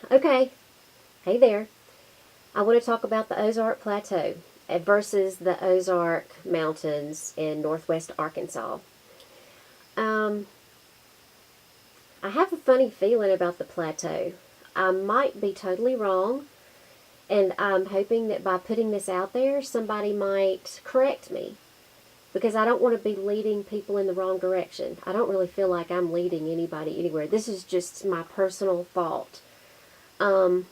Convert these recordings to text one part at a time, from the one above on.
Okay. Hey there. I want to talk about the Ozark Plateau versus the Ozark Mountains in northwest Arkansas. Um, I have a funny feeling about the plateau. I might be totally wrong, and I'm hoping that by putting this out there, somebody might correct me because I don't want to be leading people in the wrong direction. I don't really feel like I'm leading anybody anywhere. This is just my personal thought. Um,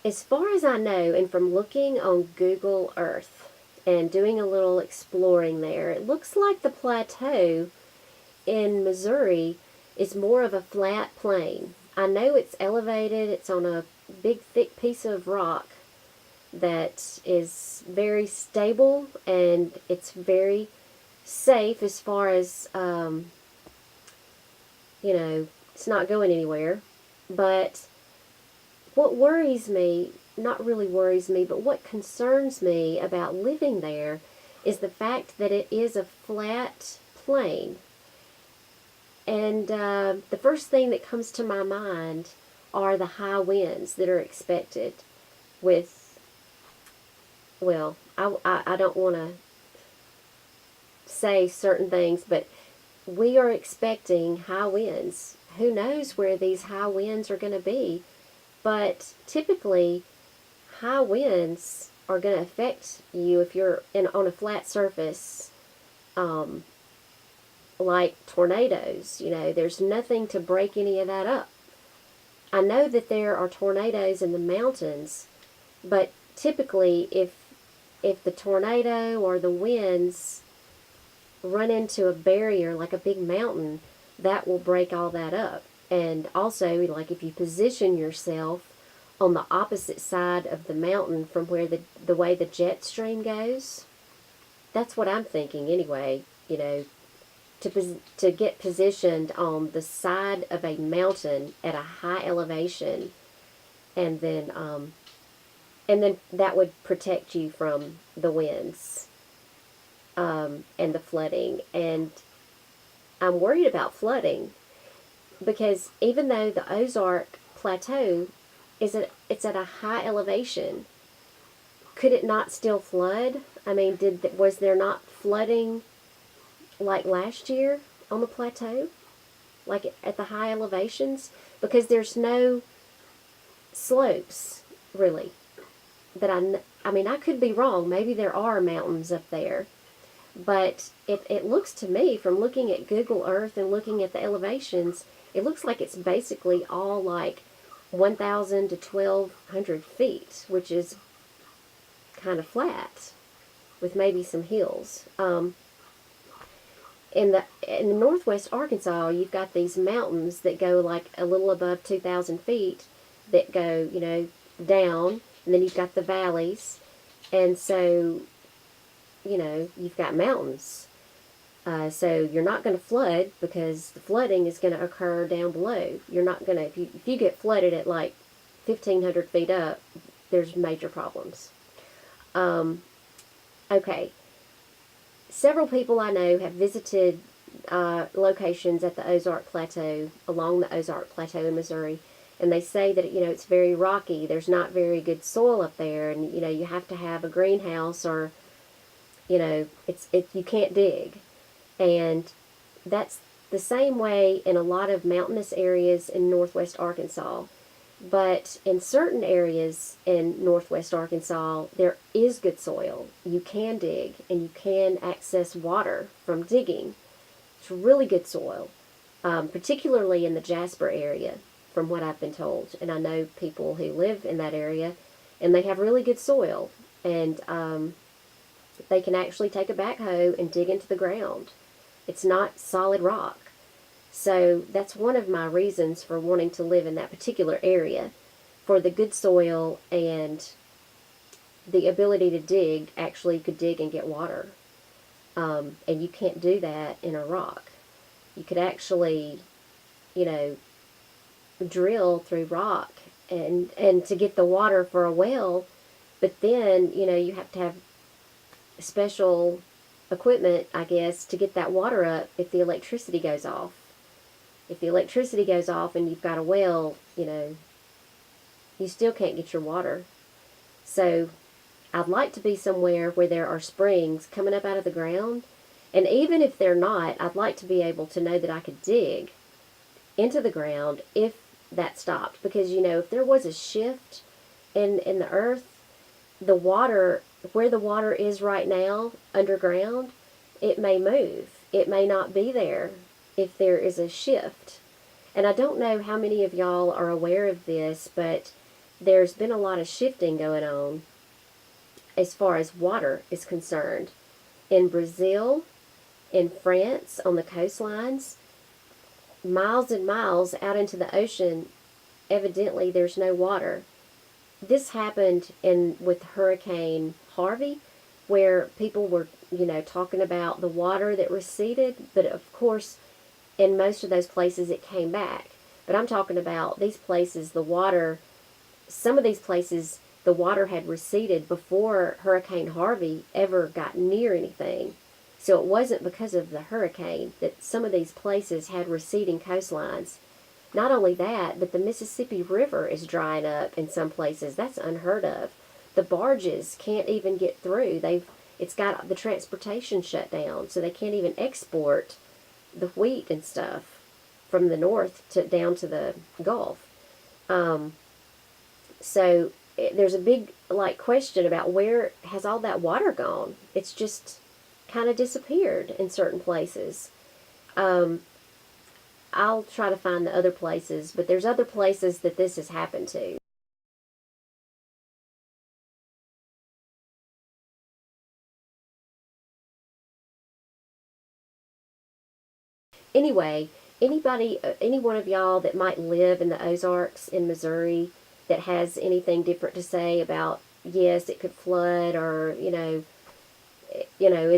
As far as I know, and from looking on Google Earth and doing a little exploring there, it looks like the plateau in Missouri is more of a flat plain. I know it's elevated, it's on a big, thick piece of rock that is very stable and it's very safe as far as, it's not going anywhere. But what worries me, not really worries me, but what concerns me about living there is the fact that it is a flat plain. And the first thing that comes to my mind are the high winds that are expected with, well, I don't want to say certain things, but we are expecting high winds. Who knows where these high winds are going to be? But typically, high winds are going to affect you if you're on a flat surface, um, like tornadoes. There's nothing to break any of that up. I know that there are tornadoes in the mountains, but typically, if the tornado or the winds run into a barrier like a big mountain, that will break all that up. And also, like if you position yourself on the opposite side of the mountain from where the way the jet stream goes, that's what I'm thinking anyway. To get positioned on the side of a mountain at a high elevation, and then that would protect you from the winds, and the flooding. And I'm worried about flooding because even though the Ozark Plateau it's at a high elevation, could it not still flood? I mean, was there not flooding like last year on the plateau, like at the high elevations? Because there's no slopes really. I mean, I could be wrong. Maybe there are mountains up there, but it looks to me, from looking at Google Earth and looking at the elevations, it looks like it's basically all like 1,000 to 1,200 feet, which is kind of flat with maybe some hills. In northwest Arkansas, you've got these mountains that go like a little above 2,000 feet that go, down, and then you've got the valleys, and so, you've got mountains. So you're not going to flood because the flooding is going to occur down below. You're not going to, if you get flooded at like 1,500 feet up, there's major problems. Okay. Several people I know have visited locations at the Ozark Plateau, along the Ozark Plateau in Missouri, and they say that, it's very rocky. There's not very good soil up there, and, you have to have a greenhouse or, you can't dig. And that's the same way in a lot of mountainous areas in northwest Arkansas. But in certain areas in northwest Arkansas, there is good soil. You can dig and you can access water from digging. It's really good soil, particularly in the Jasper area, from what I've been told. And I know people who live in that area, and they have really good soil. And they can actually take a backhoe and dig into the ground. It's not solid rock. So that's one of my reasons for wanting to live in that particular area, for the good soil and the ability to dig. Actually, you could dig and get water. And you can't do that in a rock. You could actually, drill through rock and to get the water for a well, but then, you have to have special equipment, I guess, to get that water up if the electricity goes off. If the electricity goes off and you've got a well, you still can't get your water. So I'd like to be somewhere where there are springs coming up out of the ground. And even if they're not, I'd like to be able to know that I could dig into the ground if that stopped. Because, if there was a shift in the earth, the water, where the water is right now underground, it may move. It may not be there if there is a shift. And I don't know how many of y'all are aware of this, but there's been a lot of shifting going on as far as water is concerned. In Brazil, in France, on the coastlines, miles and miles out into the ocean, evidently there's no water. This happened with Hurricane Harvey, where people were, talking about the water that receded, but of course, in most of those places it came back. But I'm talking about these places, some of these places, the water had receded before Hurricane Harvey ever got near anything. So it wasn't because of the hurricane that some of these places had receding coastlines. Not only that, but the Mississippi River is drying up in some places. That's unheard of. The barges can't even get through. It's got the transportation shut down, so they can't even export the wheat and stuff from the north down to the Gulf. So there's a big question about where has all that water gone. It's just kind of disappeared in certain places. I'll try to find the other places, but there's other places that this has happened to. Anyway, any one of y'all that might live in the Ozarks in Missouri that has anything different to say about, yes, it could flood, or, is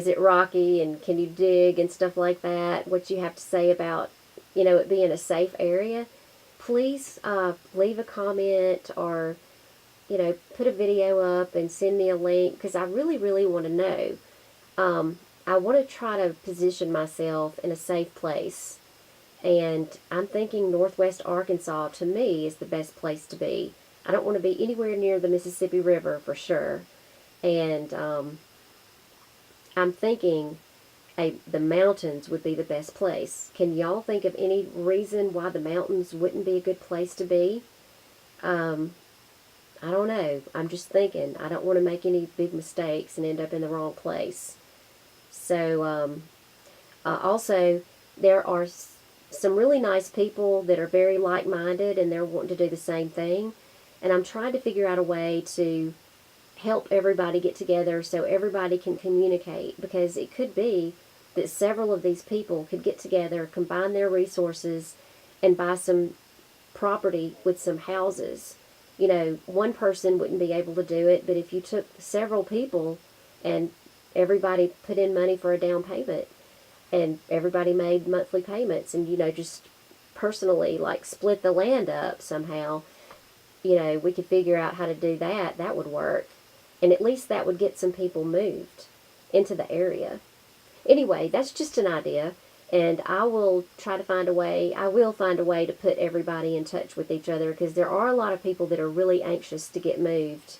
it rocky and can you dig and stuff like that, what you have to say about, it being a safe area, please leave a comment or, put a video up and send me a link, because I really, really want to know. I want to try to position myself in a safe place. And I'm thinking Northwest Arkansas, to me, is the best place to be. I don't want to be anywhere near the Mississippi River for sure. And I'm thinking the mountains would be the best place. Can y'all think of any reason why the mountains wouldn't be a good place to be? I don't know. I'm just thinking. I don't want to make any big mistakes and end up in the wrong place. So, also, there are some really nice people that are very like-minded, and they're wanting to do the same thing. And I'm trying to figure out a way to help everybody get together so everybody can communicate, because it could be that several of these people could get together, combine their resources, and buy some property with some houses. One person wouldn't be able to do it, but if you took several people and everybody put in money for a down payment, and everybody made monthly payments, and, just personally, split the land up somehow, we could figure out how to do that. That would work. And at least that would get some people moved into the area. Anyway, that's just an idea, and I will try to find a way. I will find a way to put everybody in touch with each other, because there are a lot of people that are really anxious to get moved,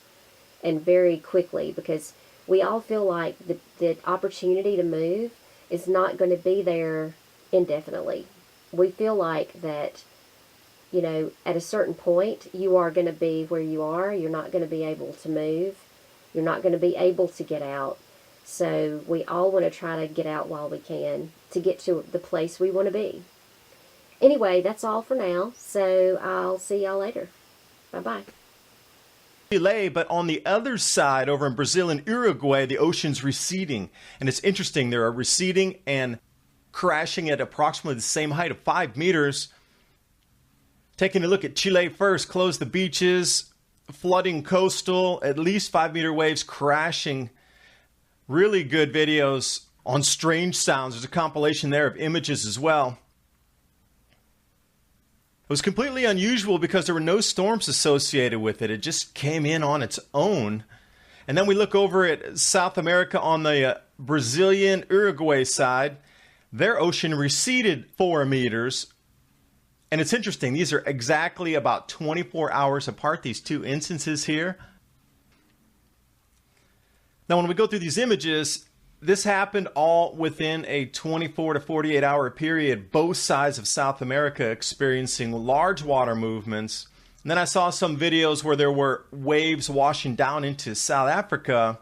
and very quickly, because we all feel like the opportunity to move is not going to be there indefinitely. We feel like that, at a certain point, you are going to be where you are. You're not going to be able to move. You're not going to be able to get out. So we all want to try to get out while we can to get to the place we want to be. Anyway, that's all for now. So I'll see y'all later. Bye-bye. Chile, but on the other side, over in Brazil and Uruguay, the ocean's receding. And it's interesting, they are receding and crashing at approximately the same height of 5 meters. Taking a look at Chile first, close the beaches, flooding coastal, at least 5-meter waves crashing. Really good videos on strange sounds. There's a compilation there of images as well. It was completely unusual because there were no storms associated with it. It just came in on its own. And then we look over at South America on the Brazilian Uruguay side. Their ocean receded 4 meters. And it's interesting, these are exactly about 24 hours apart, these two instances here. Now, when we go through these images, this happened all within a 24 to 48 hour period, both sides of South America experiencing large water movements. And then I saw some videos where there were waves washing down into South Africa.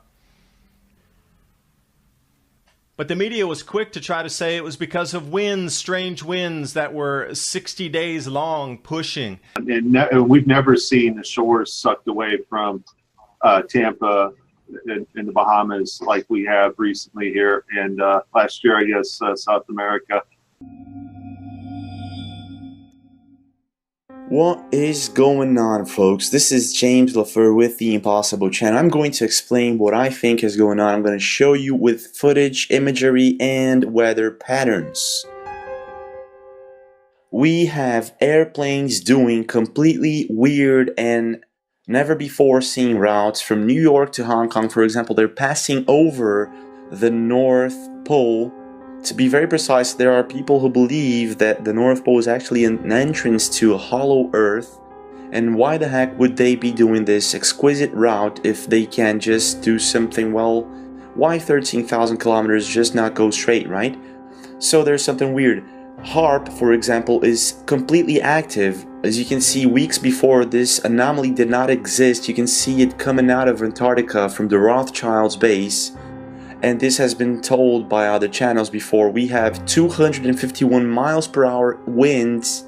But the media was quick to try to say it was because of winds, strange winds that were 60 days long pushing. And we've never seen the shores sucked away from Tampa in the Bahamas like we have recently here. And last year, I guess, South America. What is going on, folks? This is James LaFleur with the Impossible Channel. I'm going to explain what I think is going on. I'm going to show you with footage, imagery, and weather patterns. We have airplanes doing completely weird and never before seen routes from New York to Hong Kong. For example, they're passing over the North Pole. To be very precise, there are people who believe that the North Pole is actually an entrance to a hollow earth. And why the heck would they be doing this exquisite route if they can just do something? Well, why 13,000 kilometers just not go straight, right? So there's something weird. HAARP, for example, is completely active. As you can see, weeks before this anomaly did not exist, you can see it coming out of Antarctica from the Rothschild's base. And this has been told by other channels before. We have 251 miles per hour winds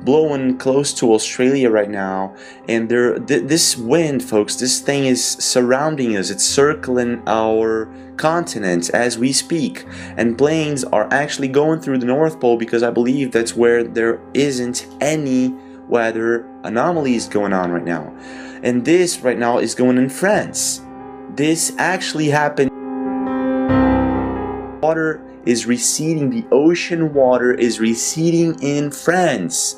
blowing close to Australia right now. And this wind, folks, this thing is surrounding us. It's circling our continent as we speak. And planes are actually going through the North Pole because I believe that's where there isn't any weather anomalies going on right now. And this right now is going in France. This actually happened. Water is receding, the ocean water is receding in France.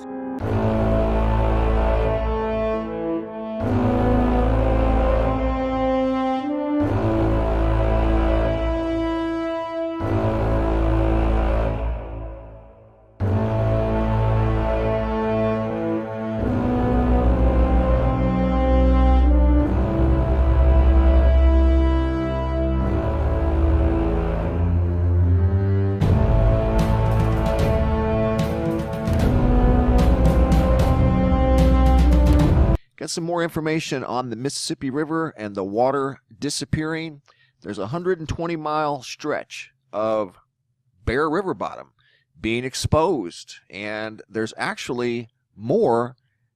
Got some more information on the Mississippi River and the water disappearing. There's a 120-mile stretch of bare river bottom being exposed, and there's actually more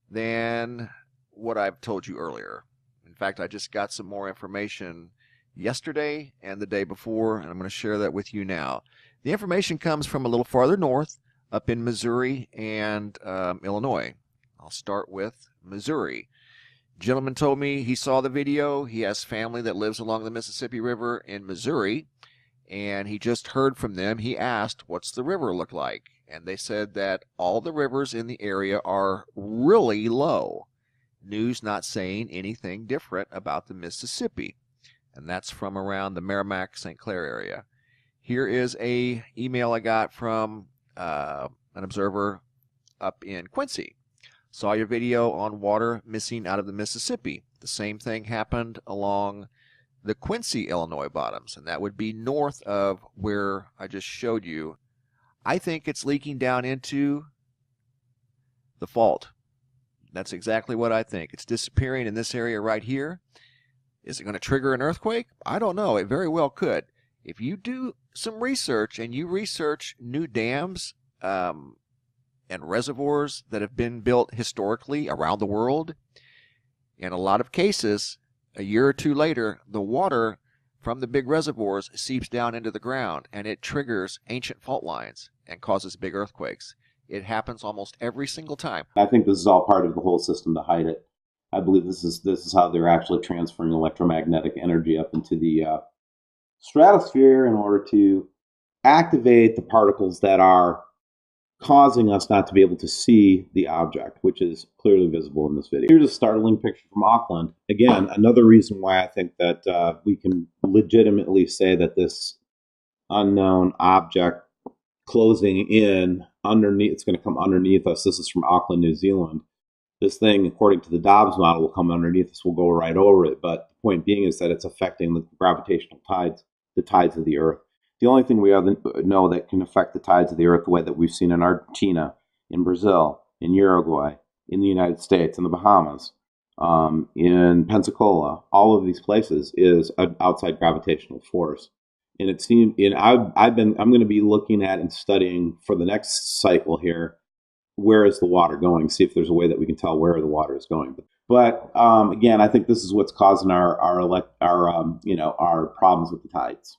than what I've told you earlier. In fact, I just got some more information yesterday and the day before, and I'm going to share that with you now. The information comes from a little farther north, up in Missouri and Illinois. I'll start with Missouri. Gentleman told me he saw the video. He has family that lives along the Mississippi River in Missouri, and he just heard from them. He asked, what's the river look like? And they said that all the rivers in the area are really low. News not saying anything different about the Mississippi. And that's from around the Merrimack-St. Clair area. Here is a email I got from an observer up in Quincy. Saw your video on water missing out of the Mississippi. The same thing happened along the Quincy, Illinois bottoms, and that would be north of where I just showed you. I think it's leaking down into the fault. That's exactly what I think. It's disappearing in this area right here. Is it going to trigger an earthquake? I don't know. It very well could. If you do some research and you research new dams, and reservoirs that have been built historically around the world, in a lot of cases, a year or two later, the water from the big reservoirs seeps down into the ground, and it triggers ancient fault lines and causes big earthquakes. It happens almost every single time. I think this is all part of the whole system to hide it. I believe this is how they're actually transferring electromagnetic energy up into the stratosphere in order to activate the particles that are causing us not to be able to see the object, which is clearly visible in this video. Here's a startling picture from Auckland. Again, another reason why I think that we can legitimately say that this unknown object closing in underneath. It's going to come underneath us. This is from Auckland, New Zealand. This thing, according to the Dobbs model, will come underneath us. We'll go right over it. But the point being is that it's affecting the gravitational tides, the tides of the Earth. The only thing we know that can affect the tides of the Earth the way that we've seen in Argentina, in Brazil, in Uruguay, in the United States, in the Bahamas, in Pensacola, all of these places is an outside gravitational force. And it seems, I'm going to be looking at and studying for the next cycle here, where is the water going? See if there's a way that we can tell where the water is going. But again, I think this is what's causing our problems with the tides.